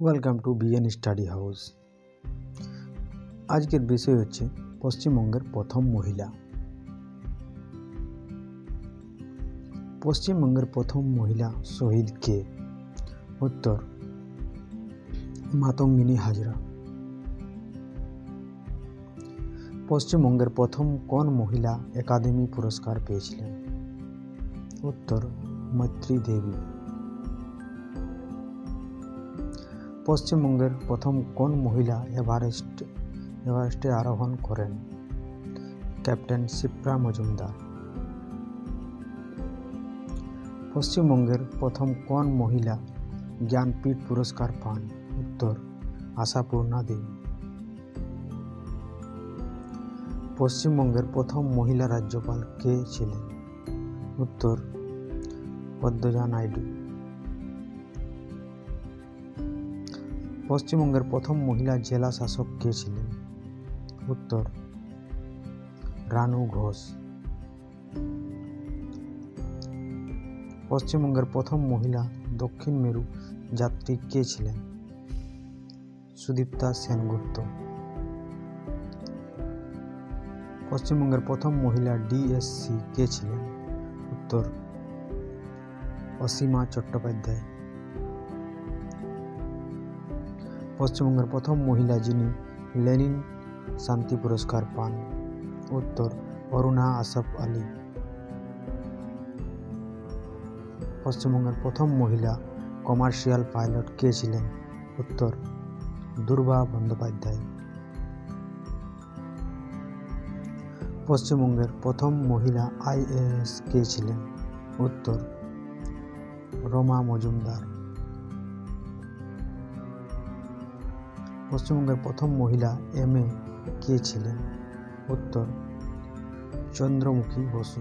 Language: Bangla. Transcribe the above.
Welcome to BN study house. আজকের বিষয় হচ্ছে পশ্চিমবঙ্গের প্রথম মহিলা। পশ্চিমবঙ্গের প্রথম মহিলা শহীদ কে? উত্তর মাতঙ্গিনী হাজরা। পশ্চিমবঙ্গের প্রথম কোন মহিলা একাডেমি পুরস্কার পেয়েছিলেন? উত্তর মৈত্রী দেবী। পশ্চিমবঙ্গের প্রথম কোন মহিলা এভারেস্টে আরোহণ করেন? ক্যাপ্টেন শিপ্রা মজুমদার। পশ্চিমবঙ্গের প্রথম কোন মহিলা জ্ঞানপীঠ পুরস্কার পান? উত্তর আশাপূর্ণা দেবী। পশ্চিমবঙ্গের প্রথম মহিলা রাজ্যপাল কে ছিলেন? উত্তর পদ্মজা নাইডু। পশ্চিমবঙ্গের প্রথম মহিলা জেলা শাসক কে ছিলেন? উত্তর রানু ঘোষ। পশ্চিমবঙ্গের প্রথম মহিলা দক্ষিণ মেরু যাত্রী কে ছিলেন? সুদীপ্তা সেনগুপ্ত। পশ্চিমবঙ্গের প্রথম মহিলা ডিএসসি কে ছিলেন? উত্তর অসীমা চট্টোপাধ্যায়। পশ্চিমবঙ্গের প্রথম মহিলা যিনি লেনিন শান্তি পুরস্কার পান? উত্তর অরুণা আসফ আলী। পশ্চিমবঙ্গের প্রথম মহিলা কমার্শিয়াল পাইলট কে ছিলেন? উত্তর দুর্বা বন্দ্যোপাধ্যায়। পশ্চিমবঙ্গের প্রথম মহিলা আইএএস কে ছিলেন? উত্তর রমা মজুমদার। পশ্চিমবঙ্গের প্রথম মহিলা এমএ কে ছিলেন? উত্তর চন্দ্রমুখী বসু।